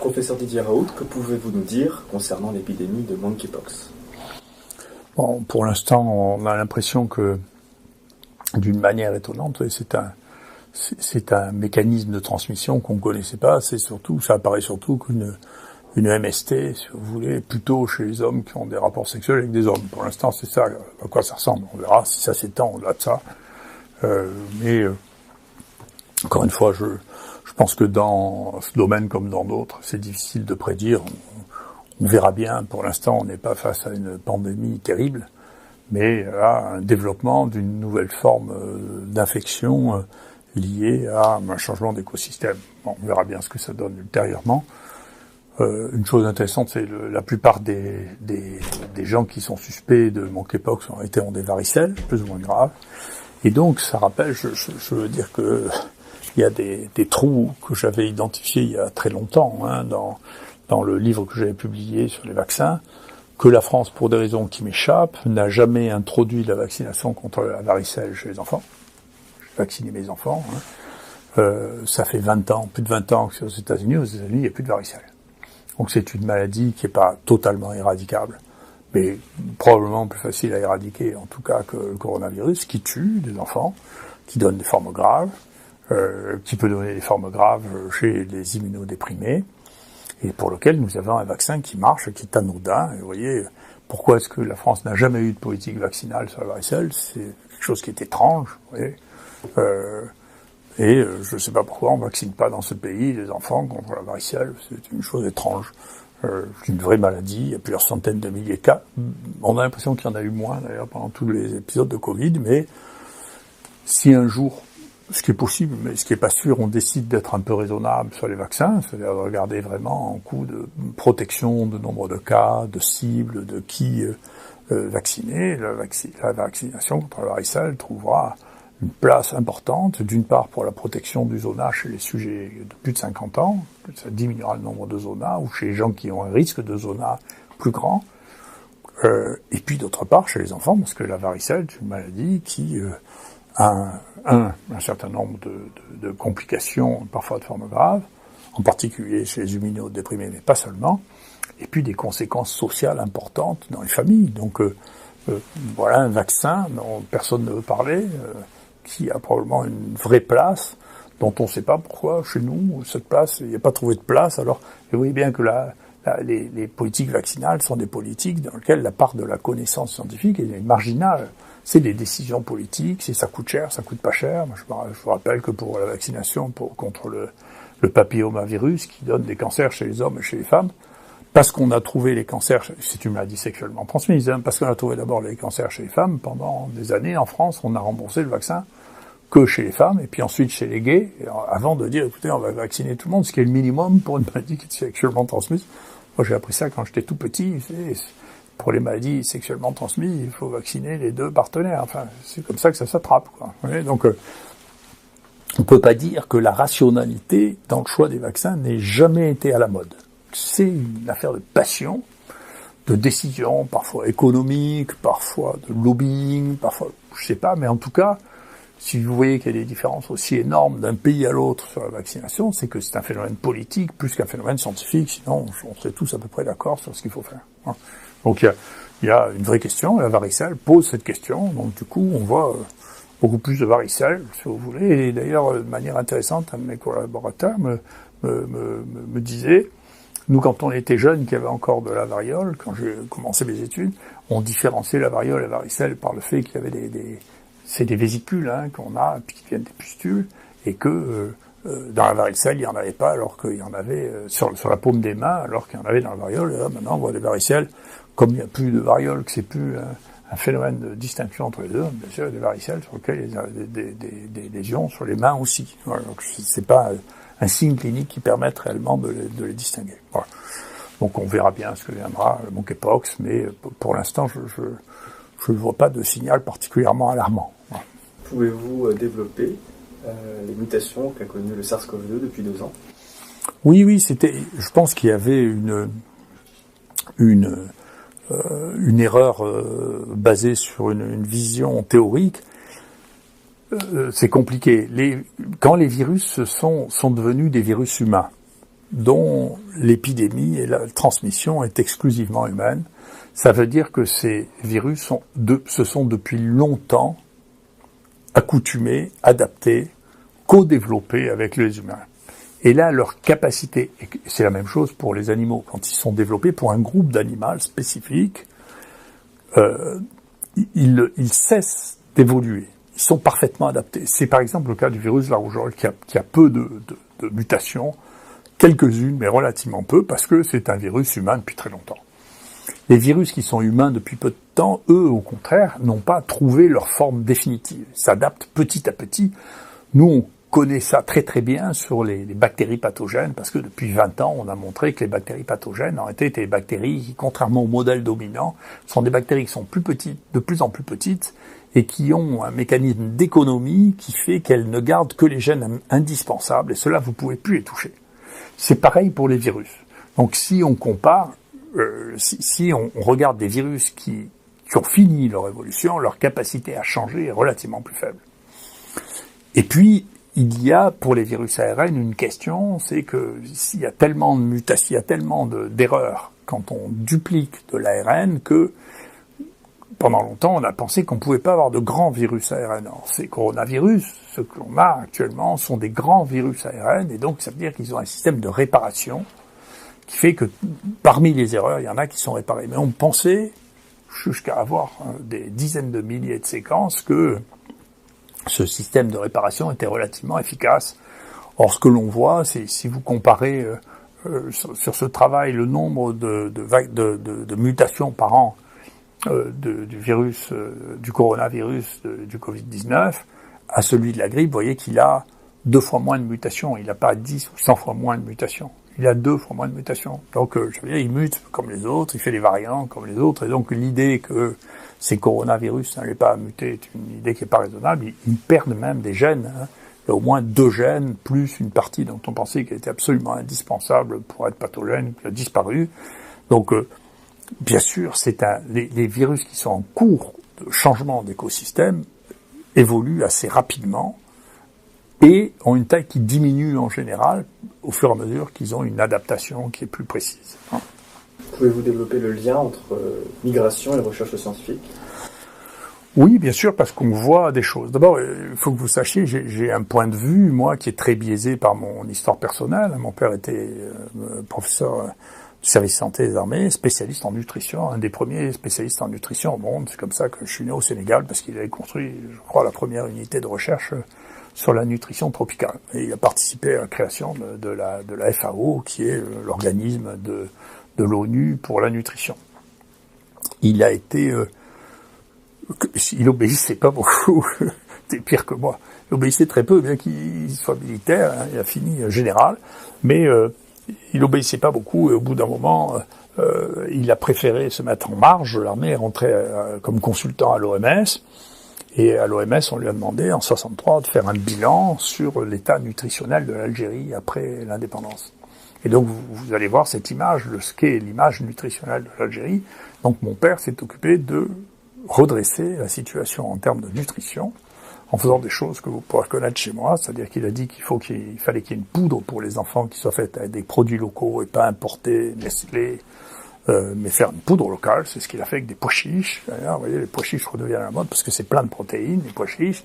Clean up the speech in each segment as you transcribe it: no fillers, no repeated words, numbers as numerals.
Professeur Didier Raoult, que pouvez-vous nous dire concernant l'épidémie de monkeypox? Bon, pour l'instant, on a l'impression que, d'une manière étonnante, c'est un mécanisme de transmission qu'on ne connaissait pas. Ça apparaît surtout qu'une MST, si vous voulez, plutôt chez les hommes qui ont des rapports sexuels avec des hommes. Pour l'instant, c'est ça à quoi ça ressemble. On verra si ça s'étend au-delà de ça. Mais encore une fois, je pense que dans ce domaine comme dans d'autres, c'est difficile de prédire. On verra bien. Pour l'instant, on n'est pas face à une pandémie terrible, mais à un développement d'une nouvelle forme d'infection liée à un changement d'écosystème. Bon, on verra bien ce que ça donne ultérieurement. Une chose intéressante, c'est la plupart des gens qui sont suspects de monkeypox ont des varicelles, plus ou moins graves. Et donc, ça rappelle, je veux dire que il y a des trous que j'avais identifiés il y a très longtemps, dans le livre que j'avais publié sur les vaccins, que la France, pour des raisons qui m'échappent, n'a jamais introduit la vaccination contre la varicelle chez les enfants. J'ai vacciné mes enfants. Ça fait plus de 20 ans que aux États-Unis, il n'y a plus de varicelle. Donc c'est une maladie qui n'est pas totalement éradicable, mais probablement plus facile à éradiquer, en tout cas, que le coronavirus, qui tue des enfants, qui donne des formes graves, qui peut donner des formes graves chez les immunodéprimés, et pour lequel nous avons un vaccin qui marche, qui est anodin. Et vous voyez, pourquoi est-ce que la France n'a jamais eu de politique vaccinale sur la varicelle? C'est quelque chose qui est étrange, vous voyez. Je ne sais pas pourquoi on ne vaccine pas dans ce pays les enfants contre la varicelle. C'est une chose étrange. C'est une vraie maladie. Il y a plusieurs centaines de milliers de cas. On a l'impression qu'il y en a eu moins, d'ailleurs, pendant tous les épisodes de Covid. Mais si un jour, ce qui est possible, mais ce qui n'est pas sûr, on décide d'être un peu raisonnable sur les vaccins, c'est-à-dire de regarder vraiment en coût de protection, de nombre de cas, de cibles, de qui vacciner, la vaccination contre la varicelle trouvera une place importante, d'une part pour la protection du zona chez les sujets de plus de 50 ans, ça diminuera le nombre de zona, ou chez les gens qui ont un risque de zona plus grand, et puis d'autre part chez les enfants, parce que la varicelle est une maladie qui a un certain nombre de complications, parfois de formes graves, en particulier chez les immunodéprimés, mais pas seulement, et puis des conséquences sociales importantes dans les familles. Donc voilà un vaccin dont personne ne veut parler, qui a probablement une vraie place, dont on ne sait pas pourquoi, chez nous, cette place, il n'y a pas trouvé de place. Alors, vous voyez bien que les politiques vaccinales sont des politiques dans lesquelles la part de la connaissance scientifique est marginale. C'est des décisions politiques, ça coûte cher, ça coûte pas cher. Je vous rappelle que pour la vaccination contre le papillomavirus, qui donne des cancers chez les hommes et chez les femmes, parce qu'on a trouvé les cancers, c'est une maladie sexuellement transmise, parce qu'on a trouvé d'abord les cancers chez les femmes, pendant des années en France, on a remboursé le vaccin que chez les femmes, et puis ensuite chez les gays, avant de dire, écoutez, on va vacciner tout le monde, ce qui est le minimum pour une maladie qui est sexuellement transmise. Moi, j'ai appris ça quand j'étais tout petit. Pour les maladies sexuellement transmises, il faut vacciner les deux partenaires. Enfin, c'est comme ça que ça s'attrape, quoi. Vous voyez, donc, on peut pas dire que la rationalité dans le choix des vaccins n'ait jamais été à la mode. C'est une affaire de passion, de décision, parfois économique, parfois de lobbying, parfois, je sais pas, mais en tout cas, si vous voyez qu'il y a des différences aussi énormes d'un pays à l'autre sur la vaccination, c'est que c'est un phénomène politique plus qu'un phénomène scientifique, sinon on serait tous à peu près d'accord sur ce qu'il faut faire. Donc il y a une vraie question, la varicelle pose cette question, donc du coup on voit beaucoup plus de varicelle, si vous voulez, et d'ailleurs de manière intéressante, un de mes collaborateurs me disait, nous quand on était jeunes, qu'il y avait encore de la variole, quand j'ai commencé mes études, on différenciait la variole et la varicelle par le fait qu'il y avait c'est des vésicules qu'on a, puis qui viennent des pustules, et que dans la varicelle, il n'y en avait pas, alors qu'il y en avait sur la paume des mains, alors qu'il y en avait dans la variole. Et là, maintenant, on voit des varicelles, comme il n'y a plus de variole, que c'est plus un phénomène de distinction entre les deux, bien sûr, il y a des varicelles sur lesquelles il y a des lésions sur les mains aussi. Voilà, donc c'est pas un signe clinique qui permette réellement de les distinguer. Voilà. Donc on verra bien ce que viendra, le monkeypox, mais pour l'instant, je ne vois pas de signal particulièrement alarmant. Voilà. Pouvez-vous développer les mutations qu'a connues le SARS-CoV-2 depuis 2 ans? Oui, je pense qu'il y avait une erreur basée sur une vision théorique. C'est compliqué. Quand les virus sont devenus des virus humains, dont l'épidémie et la transmission est exclusivement humaine. Ça veut dire que ces virus se sont depuis longtemps accoutumés, adaptés, co-développés avec les humains. Et là, leur capacité, et c'est la même chose pour les animaux, quand ils sont développés pour un groupe d'animaux spécifique, ils cessent d'évoluer. Ils sont parfaitement adaptés. C'est par exemple le cas du virus de la rougeole qui a peu de mutations, quelques-unes, mais relativement peu, parce que c'est un virus humain depuis très longtemps. Les virus qui sont humains depuis peu de temps, eux, au contraire, n'ont pas trouvé leur forme définitive. Ils s'adaptent petit à petit. Nous, on connaît ça très très bien sur les bactéries pathogènes, parce que depuis 20 ans, on a montré que les bactéries pathogènes, en réalité, étaient des bactéries qui, contrairement au modèle dominant, sont des bactéries qui sont plus petites, de plus en plus petites, et qui ont un mécanisme d'économie qui fait qu'elles ne gardent que les gènes indispensables, et cela, vous pouvez plus les toucher. C'est pareil pour les virus. Donc si on compare, si on regarde des virus qui ont fini leur évolution, leur capacité à changer est relativement plus faible. Et puis, il y a pour les virus ARN une question, c'est que s'il y a tellement de mutations, il y a tellement d'erreurs quand on duplique de l'ARN que pendant longtemps, on a pensé qu'on ne pouvait pas avoir de grands virus ARN. Alors, ces coronavirus, ce que l'on a actuellement, sont des grands virus ARN, et donc ça veut dire qu'ils ont un système de réparation qui fait que parmi les erreurs, il y en a qui sont réparées. Mais on pensait, jusqu'à avoir des dizaines de milliers de séquences, que ce système de réparation était relativement efficace. Or, ce que l'on voit, c'est si vous comparez sur ce travail le nombre de mutations par an du virus, du coronavirus, du Covid-19, à celui de la grippe, vous voyez qu'il a 2 fois moins de mutations. Il n'a pas 10 ou 100 fois moins de mutations. Il a 2 fois moins de mutations. Donc, je veux dire, il mute comme les autres, il fait des variants comme les autres, et donc l'idée que ces coronavirus n'allaient pas muter est une idée qui n'est pas raisonnable. Ils perdent même des gènes. Hein. Il y a au moins 2 gènes, plus une partie dont on pensait qu'elle était absolument indispensable pour être pathogène, qui a disparu. Donc, bien sûr, les virus qui sont en cours de changement d'écosystème évoluent assez rapidement et ont une taille qui diminue en général au fur et à mesure qu'ils ont une adaptation qui est plus précise. Pouvez-vous développer le lien entre migration et recherche scientifique ? Oui, bien sûr, parce qu'on voit des choses. D'abord, il faut que vous sachiez, j'ai un point de vue, moi, qui est très biaisé par mon histoire personnelle. Mon père était professeur du service santé des armées, spécialiste en nutrition, un des premiers spécialistes en nutrition au monde. C'est comme ça que je suis né au Sénégal, parce qu'il avait construit, je crois, la première unité de recherche sur la nutrition tropicale. Et il a participé à la création de la FAO, qui est l'organisme de l'ONU pour la nutrition. Il a été... il obéissait pas beaucoup, c'était pire que moi. Il obéissait très peu, bien qu'il soit militaire, hein, il a fini général, mais il obéissait pas beaucoup, et au bout d'un moment, il a préféré se mettre en marge de l'armée et rentrer comme consultant à l'OMS. Et à l'OMS, on lui a demandé, en 63, de faire un bilan sur l'état nutritionnel de l'Algérie après l'indépendance. Et donc, vous allez voir cette image, ce qu'est l'image nutritionnelle de l'Algérie. Donc, mon père s'est occupé de redresser la situation en termes de nutrition, en faisant des choses que vous pourrez connaître chez moi, c'est-à-dire qu'il a dit qu'il fallait qu'il y ait une poudre pour les enfants qui soit faite avec des produits locaux et pas importés, Nestlé, mais faire une poudre locale, c'est ce qu'il a fait avec des pois chiches. D'ailleurs, vous voyez, les pois chiches redeviennent à la mode parce que c'est plein de protéines, les pois chiches.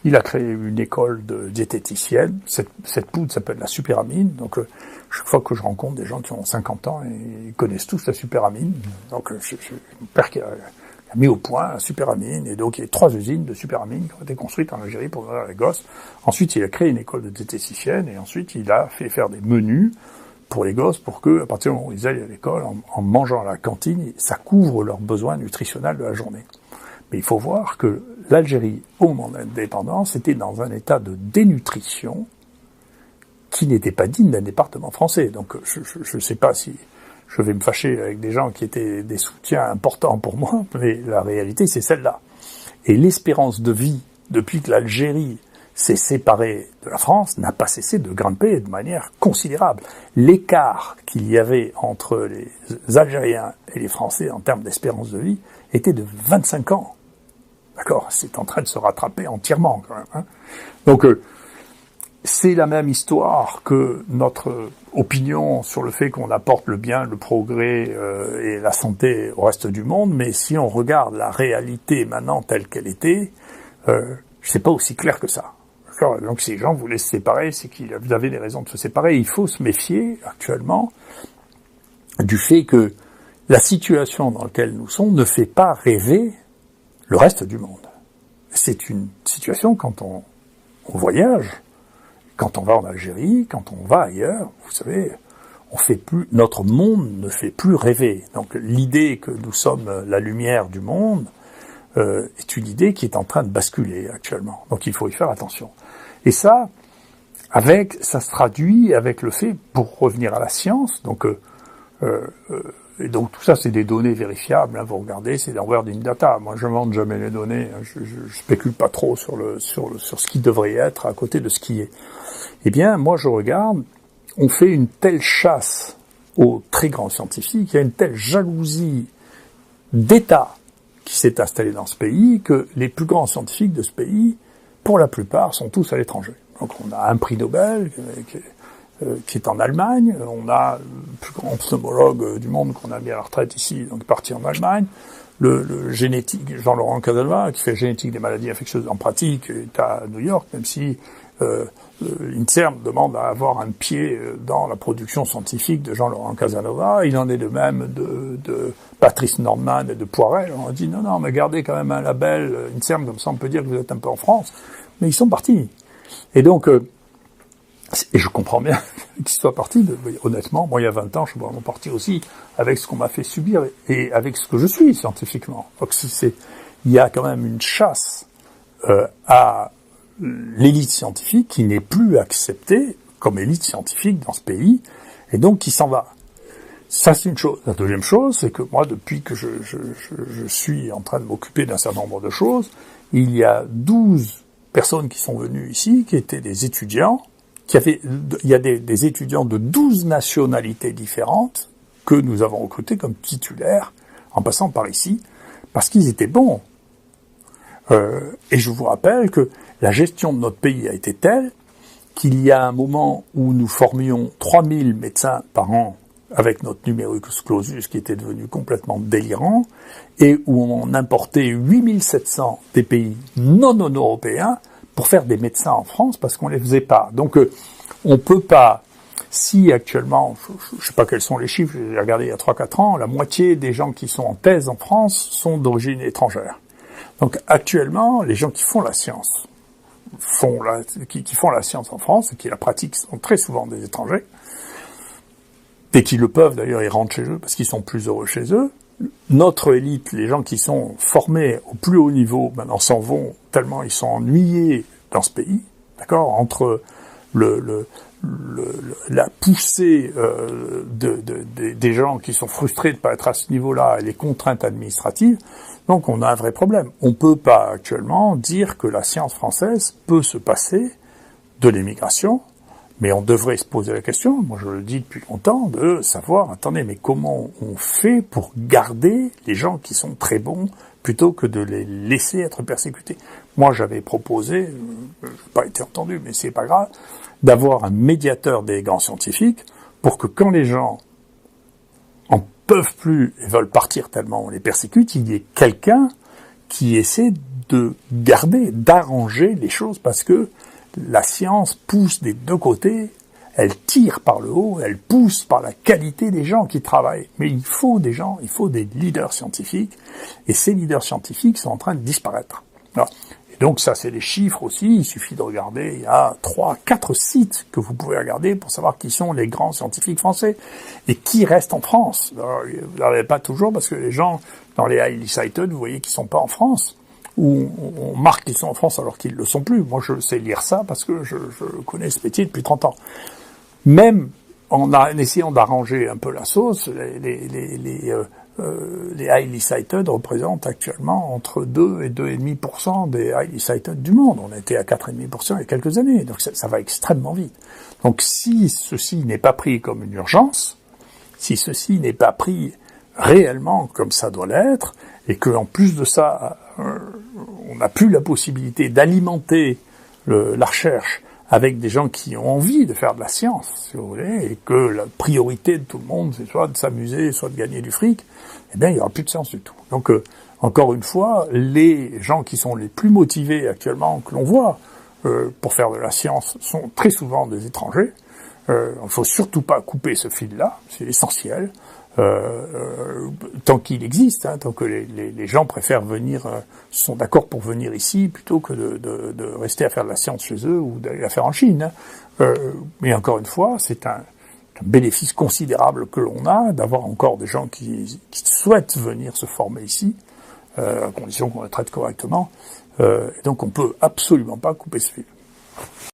Il a créé une école de diététicienne. Cette poudre s'appelle la superamine. Donc, chaque fois que je rencontre des gens qui ont 50 ans, ils connaissent tous la superamine. Donc, mon père qui a mis au point la superamine. Et donc, il y a 3 usines de superamine qui ont été construites en Algérie pour donner à les gosses. Ensuite, il a créé une école de diététicienne. Et ensuite, il a fait faire des menus pour les gosses pour que, à partir du moment où ils aillent à l'école, en mangeant à la cantine, ça couvre leurs besoins nutritionnels de la journée. Mais il faut voir que l'Algérie, au moment de l'indépendance, était dans un état de dénutrition qui n'était pas digne d'un département français. Donc, je ne sais pas si je vais me fâcher avec des gens qui étaient des soutiens importants pour moi, mais la réalité, c'est celle-là. Et l'espérance de vie, depuis que l'Algérie s'est séparée de la France, n'a pas cessé de grimper de manière considérable. L'écart qu'il y avait entre les Algériens et les Français en termes d'espérance de vie était de 25 ans. D'accord ? C'est en train de se rattraper entièrement, quand même. Hein. Donc, c'est la même histoire que notre opinion sur le fait qu'on apporte le bien, le progrès et la santé au reste du monde, mais si on regarde la réalité maintenant telle qu'elle était, c'est pas aussi clair que ça. D'accord ? Donc si les gens voulaient se séparer, c'est qu'ils avaient des raisons de se séparer. Il faut se méfier actuellement du fait que la situation dans laquelle nous sommes ne fait pas rêver le reste du monde. C'est une situation quand on voyage, quand on va en Algérie, quand on va ailleurs, vous savez, notre monde ne fait plus rêver. Donc l'idée que nous sommes la lumière du monde est une idée qui est en train de basculer actuellement. Donc il faut y faire attention. Et ça se traduit avec le fait, pour revenir à la science, et donc tout ça c'est des données vérifiables, hein, vous regardez, c'est dans World in Data. Moi je vende jamais les données, hein, je spécule pas trop sur ce qui devrait être à côté de ce qui est. Eh bien, moi je regarde, on fait une telle chasse aux très grands scientifiques, il y a une telle jalousie d'État qui s'est installée dans ce pays que les plus grands scientifiques de ce pays, pour la plupart, sont tous à l'étranger. Donc on a un prix Nobel qui est en Allemagne, on a le plus grand pneumologue du monde qu'on a mis à la retraite ici, donc parti en Allemagne, le génétique Jean-Laurent Casanova, qui fait génétique des maladies infectieuses en pratique, est à New York, même si l'INSERM demande à avoir un pied dans la production scientifique de Jean-Laurent Casanova. Il en est de même de Patrice Nordman et de Poirel. On a dit non, mais gardez quand même un label INSERM, comme ça on peut dire que vous êtes un peu en France. Mais ils sont partis. Et donc, et je comprends bien qu'ils soient partis. Honnêtement, moi il y a 20 ans, je suis vraiment parti aussi avec ce qu'on m'a fait subir et avec ce que je suis scientifiquement. Donc il y a quand même une chasse à l'élite scientifique qui n'est plus acceptée comme élite scientifique dans ce pays, et donc qui s'en va. Ça, c'est une chose. La deuxième chose, c'est que moi, depuis que je suis en train de m'occuper d'un certain nombre de choses, il y a 12 personnes qui sont venues ici, qui étaient des étudiants, il y a des étudiants de 12 nationalités différentes que nous avons recrutés comme titulaires, en passant par ici, parce qu'ils étaient bons. Et je vous rappelle que la gestion de notre pays a été telle qu'il y a un moment où nous formions 3000 médecins par an avec notre numerus clausus qui était devenu complètement délirant, et où on importait 8700 des pays non européens pour faire des médecins en France parce qu'on les faisait pas. Donc on peut pas, si actuellement, je sais pas quels sont les chiffres, j'ai regardé il y a 3-4 ans, la moitié des gens qui sont en thèse en France sont d'origine étrangère. Donc actuellement, les gens qui font la science, qui font la science en France et qui la pratiquent sont très souvent des étrangers. Dès qu'ils le peuvent, d'ailleurs, ils rentrent chez eux parce qu'ils sont plus heureux chez eux. Notre élite, les gens qui sont formés au plus haut niveau, maintenant s'en vont tellement ils sont ennuyés dans ce pays, d'accord, entre la poussée des gens qui sont frustrés de ne pas être à ce niveau-là et les contraintes administratives. Donc on a un vrai problème. On ne peut pas actuellement dire que la science française peut se passer de l'émigration, mais on devrait se poser la question, moi je le dis depuis longtemps, de savoir, attendez, mais comment on fait pour garder les gens qui sont très bons plutôt que de les laisser être persécutés. Moi j'avais proposé, je n'ai pas été entendu, mais c'est pas grave, d'avoir un médiateur des grands scientifiques pour que quand les gens en peuvent plus et veulent partir tellement on les persécute, il y ait quelqu'un qui essaie de garder, d'arranger les choses, parce que la science pousse des deux côtés, elle tire par le haut, elle pousse par la qualité des gens qui travaillent. Mais il faut des gens, il faut des leaders scientifiques, et ces leaders scientifiques sont en train de disparaître. Voilà. Et donc ça, c'est les chiffres aussi, il suffit de regarder, il y a 3-4 sites que vous pouvez regarder pour savoir qui sont les grands scientifiques français, et qui restent en France. Alors, vous n'arrivez pas toujours, parce que les gens, dans les highly cited, vous voyez qu'ils sont pas en France, où on marque qu'ils sont en France alors qu'ils ne le sont plus. Moi, je sais lire ça parce que je connais ce métier depuis 30 ans. Même en essayant d'arranger un peu la sauce, les highly cited représentent actuellement entre 2 et 2,5% des highly cited du monde. On était à 4,5% il y a quelques années, donc ça va extrêmement vite. Donc si ceci n'est pas pris comme une urgence, si ceci n'est pas pris réellement comme ça doit l'être, et qu'en plus de ça, on n'a plus la possibilité d'alimenter la recherche avec des gens qui ont envie de faire de la science, si vous voulez, et que la priorité de tout le monde, c'est soit de s'amuser, soit de gagner du fric, eh bien, il n'y aura plus de science du tout. Donc, encore une fois, les gens qui sont les plus motivés actuellement, que l'on voit, pour faire de la science, sont très souvent des étrangers. Il ne faut surtout pas couper ce fil-là, c'est essentiel. Tant qu'il existe, tant que les gens préfèrent venir, sont d'accord pour venir ici plutôt que de rester à faire de la science chez eux ou d'aller la faire en Chine. Mais encore une fois, c'est un bénéfice considérable que l'on a d'avoir encore des gens qui souhaitent venir se former ici, à condition qu'on les traite correctement. Et donc on peut absolument pas couper ce fil.